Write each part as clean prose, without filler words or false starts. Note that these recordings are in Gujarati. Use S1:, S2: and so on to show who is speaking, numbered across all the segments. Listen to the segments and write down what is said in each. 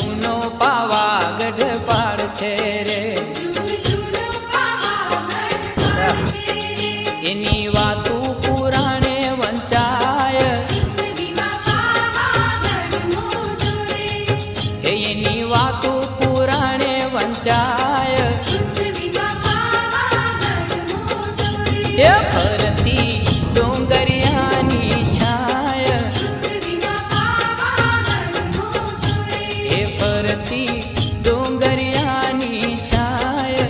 S1: જૂનો પાવાગઢ પાડ છે રે, એની વાતું પુરાણે વંચાય, એની વાતું પુરાણે વંચાય, એ ફરતી ડોંગરિયાની છાય, એ ફરતી ડોંગરિયાની છાય,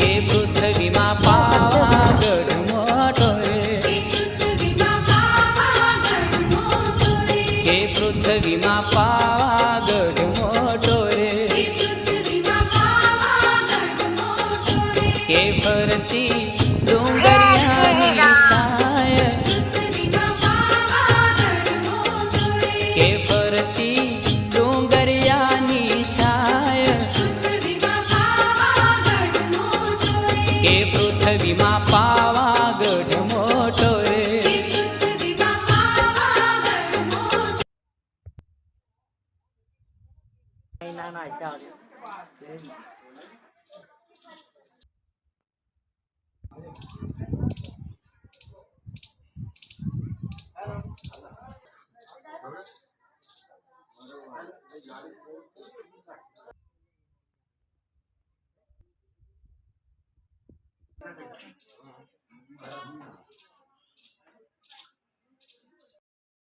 S1: એ પૃથ્વીમાં પાવાગઢ મોટો રે, એ પૃથ્વીમાં પાવાગઢ મોટો રે, કે ફરતી ડોંગરિયાની છાય, કે ફરતી ડોંગરિયાની છાય, કે પૃથ્વીમાં પાવાગઢ મોટો રે.
S2: ના ચાલે.